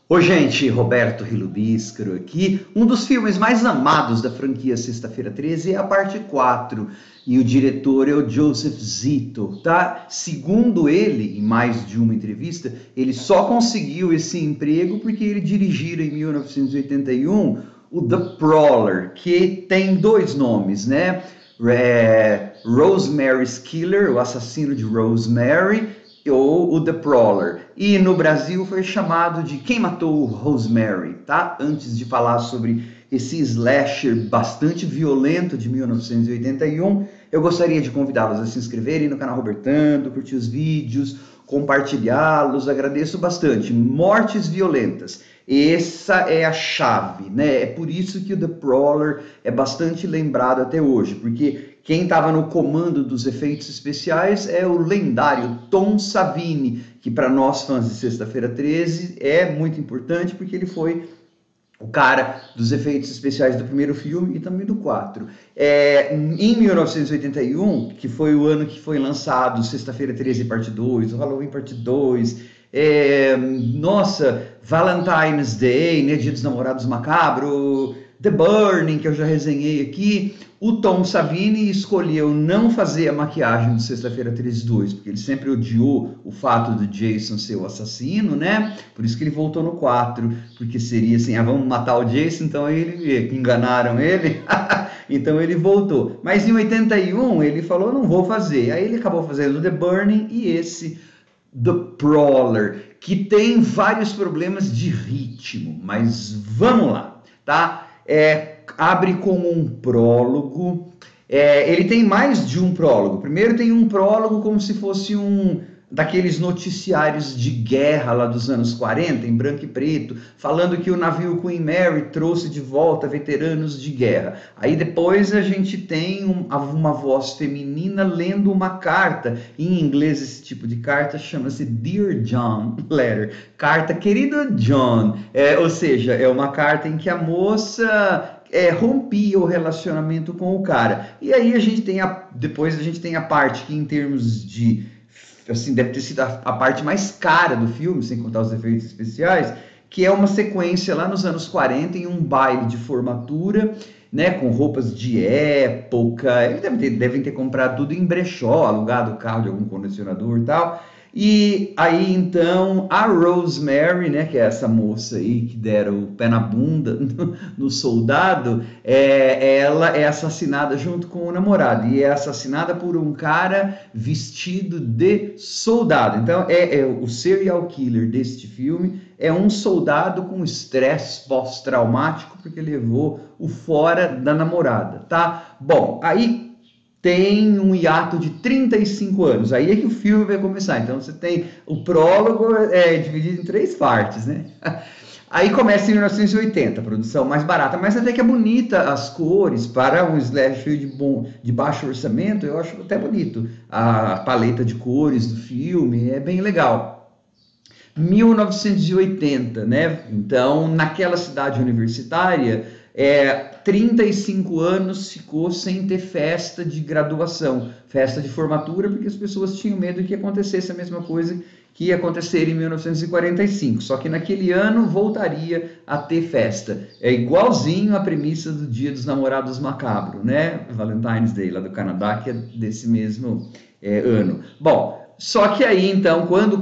Oi, gente, Roberto Rilubíscaro aqui. Um dos filmes mais amados da franquia Sexta-feira 13 é a parte 4 e o diretor é o Joseph Zito, tá? Segundo ele, em mais de uma entrevista, ele só conseguiu esse emprego porque ele dirigira em 1981 o The Prowler, que tem dois nomes, né? Rosemary's Killer, o assassino de Rosemary, ou o The Prowler. E no Brasil foi chamado de Quem Matou Rosemary, tá? Antes de falar sobre esse slasher bastante violento de 1981, eu gostaria de convidá-los a se inscreverem no canal Robertando, curtir os vídeos, compartilhá-los, agradeço bastante. Mortes violentas, essa é a chave, né? É por isso que o The Prowler é bastante lembrado até hoje, porque quem estava no comando dos efeitos especiais é o lendário Tom Savini, que para nós fãs de Sexta-feira 13 é muito importante porque ele foi o cara dos efeitos especiais do primeiro filme e também do 4. Em 1981, que foi o ano que foi lançado Sexta-feira 13 parte 2, o Halloween parte 2, Valentine's Day, né, Dia dos Namorados Macabro, The Burning, que eu já resenhei aqui, o Tom Savini escolheu não fazer a maquiagem do Sexta-feira 13 2, porque ele sempre odiou o fato do Jason ser o assassino, né? Por isso que ele voltou no 4, porque seria assim, vamos matar o Jason, então ele enganaram ele, então ele voltou. Mas em 81 ele falou, não vou fazer. Aí ele acabou fazendo The Burning e esse The Prowler, que tem vários problemas de ritmo, mas vamos lá, tá? Abre como um prólogo. Ele tem mais de um prólogo. Primeiro tem um prólogo como se fosse um daqueles noticiários de guerra lá dos anos 40, em branco e preto, falando que o navio Queen Mary trouxe de volta veteranos de guerra. Aí depois a gente tem uma voz feminina lendo uma carta. Em inglês esse tipo de carta chama-se Dear John Letter. Carta, querido John. Ou seja, é uma carta em que a moça rompia o relacionamento com o cara. E aí depois a gente tem a parte que em termos de assim, deve ter sido a parte mais cara do filme, sem contar os efeitos especiais, que é uma sequência lá nos anos 40 em um baile de formatura, né, com roupas de época. Eles devem ter comprado tudo em brechó, alugado o carro de algum colecionador e tal. E aí, então, a Rosemary, né, que é essa moça aí que deram o pé na bunda no soldado, ela é assassinada junto com o namorado, e é assassinada por um cara vestido de soldado. Então, o serial killer deste filme é um soldado com estresse pós-traumático, porque levou o fora da namorada, tá? Bom, aí tem um hiato de 35 anos, aí é que o filme vai começar. Então você tem o prólogo dividido em 3 partes, né? Aí começa em 1980, a produção mais barata, mas até que é bonita as cores para um slasher de baixo orçamento. Eu acho até bonito a paleta de cores do filme, é bem legal. 1980, né? Então, naquela cidade universitária, 35 anos ficou sem ter festa de graduação, festa de formatura, porque as pessoas tinham medo que acontecesse a mesma coisa que ia acontecer em 1945, só que naquele ano voltaria a ter festa. É igualzinho a premissa do Dia dos Namorados Macabro, né? Valentine's Day, lá do Canadá, que é desse mesmo ano. Bom, só que aí, então, quando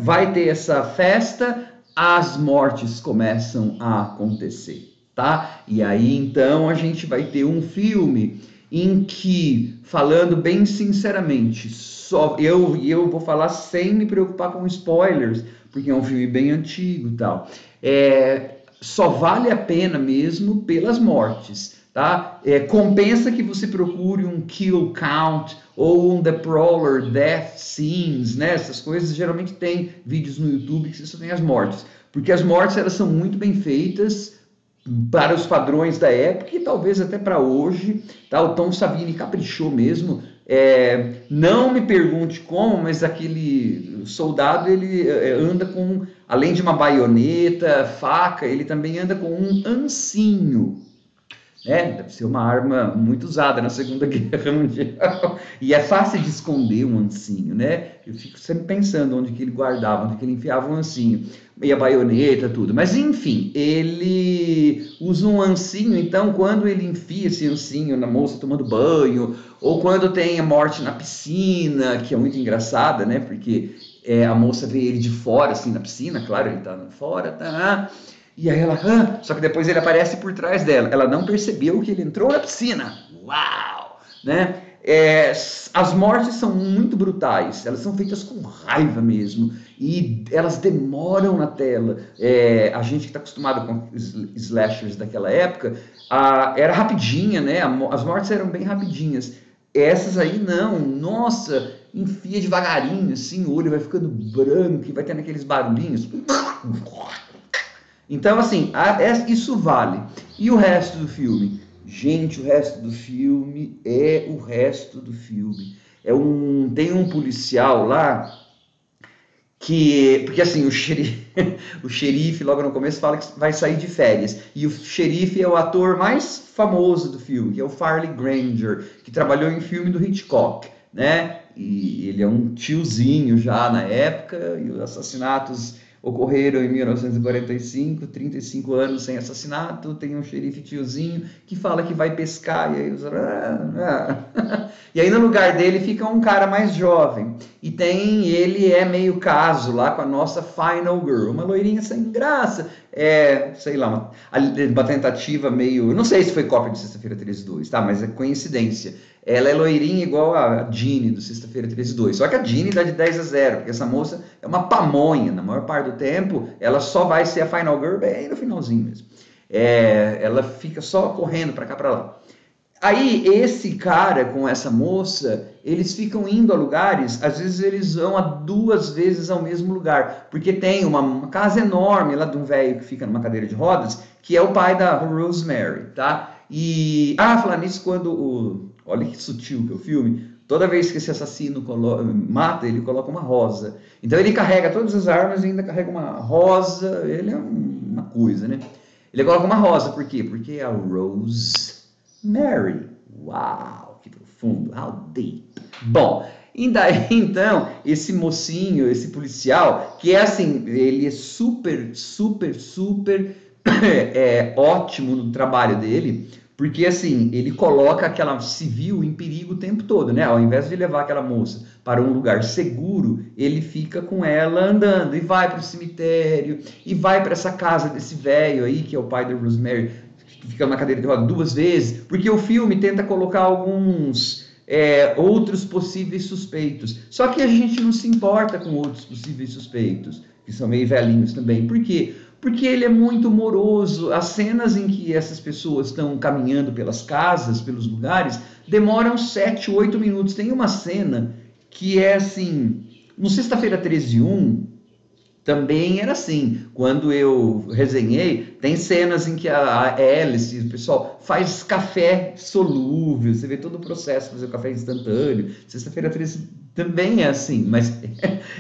vai ter essa festa, as mortes começam a acontecer, tá? E aí, então, a gente vai ter um filme em que, falando bem sinceramente, eu vou falar sem me preocupar com spoilers, porque é um filme bem antigo e tal. Só vale a pena mesmo pelas mortes, tá? Compensa que você procure um kill count ou um The Prowler Death Scenes, né? Essas coisas geralmente tem vídeos no YouTube que você só tem as mortes, porque as mortes elas são muito bem feitas para os padrões da época e talvez até para hoje, tá? O Tom Savini caprichou mesmo. Não me pergunte como, mas aquele soldado ele anda com, além de uma baioneta, faca, ele também anda com um ancinho. né? Deve ser uma arma muito usada na Segunda Guerra Mundial. E é fácil de esconder um ancinho, né? Eu fico sempre pensando onde que ele guardava, onde que ele enfiava um ancinho. E a baioneta, tudo. Mas, enfim, ele usa um ancinho, então, quando ele enfia esse ancinho na moça tomando banho, ou quando tem a morte na piscina, que é muito engraçada, né? Porque a moça vê ele de fora, assim, na piscina, claro, ele tá fora, tá... E aí ela, só que depois ele aparece por trás dela. Ela não percebeu que ele entrou na piscina. Uau! Né? As mortes são muito brutais, elas são feitas com raiva mesmo, e elas demoram na tela. A gente que está acostumado com slashers daquela época, era rapidinha, né? As mortes eram bem rapidinhas. Essas aí não, nossa, enfia devagarinho, assim, o olho vai ficando branco e vai tendo aqueles barulhinhos. Então, assim, isso vale. E o resto do filme? Gente, o resto do filme é o resto do filme. Tem um policial lá porque assim, o xerife logo no começo fala que vai sair de férias. E o xerife é o ator mais famoso do filme, que é o Farley Granger, que trabalhou em filme do Hitchcock, né? E ele é um tiozinho já na época, e os assassinatos ocorreram em 1945, 35 anos sem assassinato, tem um xerife tiozinho que fala que vai pescar, e aí, e aí no lugar dele fica um cara mais jovem, e ele é meio caso lá com a nossa Final Girl, uma loirinha sem graça, sei lá, uma tentativa meio, não sei se foi cópia de Sexta-feira 13/2, tá, mas é coincidência. Ela é loirinha igual a Ginny do Sexta-feira 13/2. Só que a Ginny dá de 10-0, porque essa moça é uma pamonha. Na maior parte do tempo, ela só vai ser a Final Girl bem no finalzinho mesmo. Ela fica só correndo para cá, para lá. Aí, esse cara com essa moça, eles ficam indo a lugares, às vezes eles vão a 2 vezes ao mesmo lugar, porque tem uma casa enorme lá de um velho que fica numa cadeira de rodas, que é o pai da Rosemary, tá? E, falar nisso, olha que sutil que é o filme, toda vez que esse assassino mata, ele coloca uma rosa. Então ele carrega todas as armas e ainda carrega uma rosa, ele é uma coisa, né? Ele coloca uma rosa, por quê? Porque é a Rosemary. Uau, que profundo, how deep. Bom, e daí, então, esse mocinho, esse policial, que é assim, ele é super, super, super ótimo no trabalho dele, porque assim, ele coloca aquela civil em perigo o tempo todo, né? Ao invés de levar aquela moça para um lugar seguro, ele fica com ela andando, e vai para o cemitério, e vai para essa casa desse velho aí, que é o pai da Rosemary, que fica na cadeira de roda 2 vezes, porque o filme tenta colocar alguns outros possíveis suspeitos. Só que a gente não se importa com outros possíveis suspeitos, que são meio velhinhos também. Por quê? Porque ele é muito moroso. As cenas em que essas pessoas estão caminhando pelas casas, pelos lugares, demoram 7, 8 minutos. Tem uma cena que é assim, no Sexta-feira 13/1, também era assim. Quando eu resenhei, tem cenas em que a Alice, o pessoal, faz café solúvel, você vê todo o processo de fazer o café instantâneo. Sexta-feira 13 também é assim, mas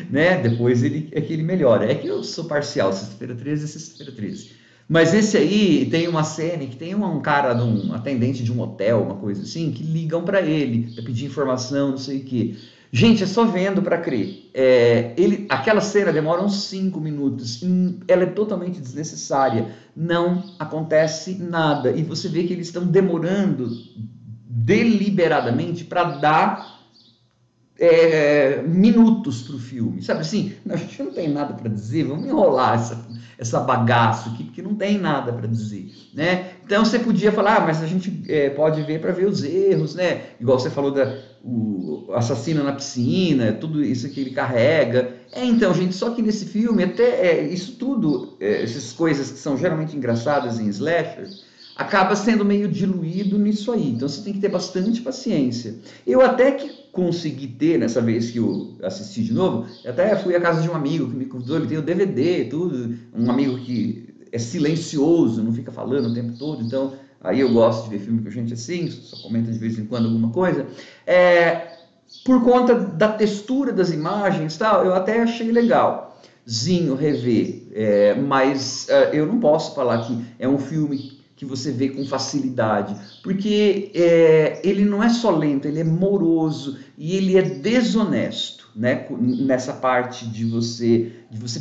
né, depois ele melhora. É que eu sou parcial, Sexta-feira 13 é Sexta-feira 13. Mas esse aí tem uma cena que tem um cara, um atendente de um hotel, uma coisa assim, que ligam para ele, para pedir informação, não sei o quê. Gente, é só vendo para crer. Aquela cena demora uns 5 minutos, ela é totalmente desnecessária, não acontece nada. E você vê que eles estão demorando deliberadamente para dar minutos para o filme. Sabe assim, a gente não tem nada para dizer, vamos enrolar essa bagaça aqui, porque não tem nada para dizer, né? Então você podia falar, mas a gente pode ver para ver os erros, né? Igual você falou o assassino na piscina, tudo isso que ele carrega. Então, gente, só que nesse filme, até isso tudo, essas coisas que são geralmente engraçadas em slasher, acaba sendo meio diluído nisso aí. Então você tem que ter bastante paciência. Eu até que consegui ter, nessa vez que eu assisti de novo, eu até fui à casa de um amigo que me convidou, ele tem o DVD, tudo, um amigo que é silencioso, não fica falando o tempo todo, então aí eu gosto de ver filme com gente assim, só comenta de vez em quando alguma coisa. Por conta da textura das imagens, tal, eu até achei legalzinho rever, mas eu não posso falar que é um filme que você vê com facilidade, porque ele não é só lento, ele é moroso e ele é desonesto, né? Nessa parte de você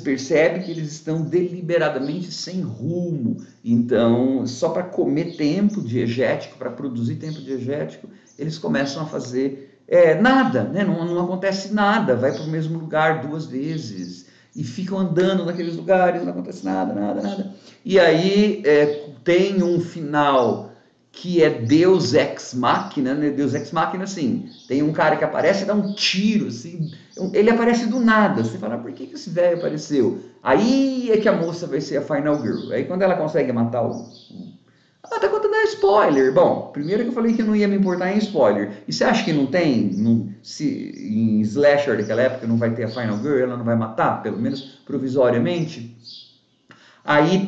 percebe que eles estão deliberadamente sem rumo, então só para comer tempo diegético, para produzir tempo diegético, eles começam a fazer nada, né? Não acontece nada, vai para o mesmo lugar 2 vezes e ficam andando naqueles lugares, não acontece nada, nada, nada. E aí tem um final que é Deus Ex Machina, né? Deus Ex Machina, assim, tem um cara que aparece e dá um tiro, assim, ele aparece do nada, você fala, por que esse velho apareceu? Aí é que a moça vai ser a Final Girl, aí quando ela consegue matar tá contando spoiler. Bom, primeiro que eu falei que eu não ia me importar em spoiler. E você acha que não tem? Em slasher daquela época não vai ter a Final Girl, ela não vai matar, pelo menos provisoriamente? Aí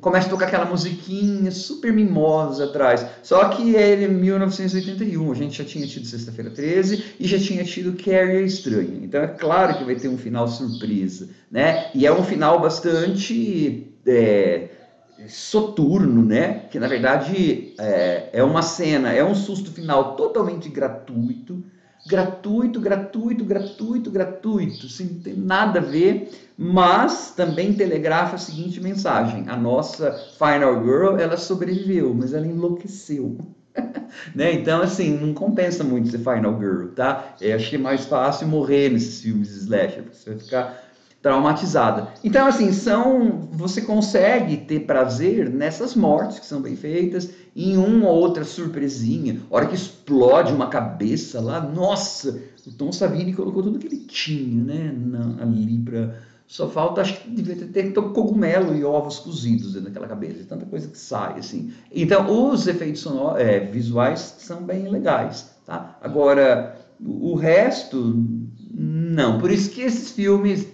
começa a tocar aquela musiquinha super mimosa atrás. Só que é 1981, a gente já tinha tido Sexta-feira 13 e já tinha tido Carrie a Estranha. Então é claro que vai ter um final surpresa, né? E é um final bastante soturno, né? Que na verdade é uma cena, é um susto final totalmente gratuito, assim, não tem nada a ver, mas também telegrafa a seguinte mensagem: a nossa Final Girl, ela sobreviveu, mas ela enlouqueceu. Né? Então, assim, não compensa muito ser Final Girl, tá? Acho que é mais fácil morrer nesses filmes de slasher, porque você vai ficar traumatizada. Então, assim, você consegue ter prazer nessas mortes que são bem feitas, em uma ou outra surpresinha. A hora que explode uma cabeça lá, nossa, o Tom Savini colocou tudo que ele tinha, né, ali pra... Só falta, acho que devia ter cogumelo e ovos cozidos dentro daquela cabeça, tanta coisa que sai, assim. Então, os efeitos visuais são bem legais, tá? Agora, o resto, não. Por isso que esses filmes,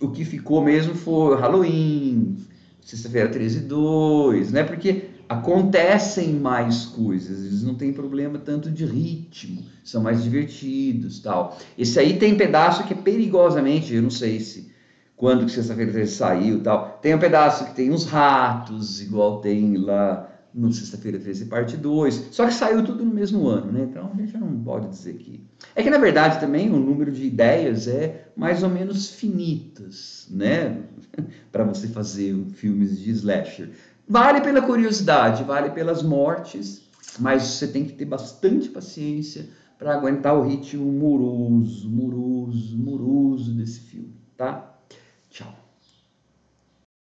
o que ficou mesmo foi Halloween, Sexta-feira 13 2, né? Porque acontecem mais coisas, eles não têm problema tanto de ritmo, são mais divertidos, tal. Esse aí tem pedaço que é perigosamente, eu não sei se quando que Sexta-feira 13 saiu, tal. Tem um pedaço que tem uns ratos, igual tem lá no Sexta-feira 13 parte 2, só que saiu tudo no mesmo ano, né? Então a gente não pode dizer que... É que na verdade também o número de ideias é mais ou menos finitas, né? Para você fazer filmes de slasher. Vale pela curiosidade, vale pelas mortes, mas você tem que ter bastante paciência para aguentar o ritmo moroso desse filme, tá? Tchau.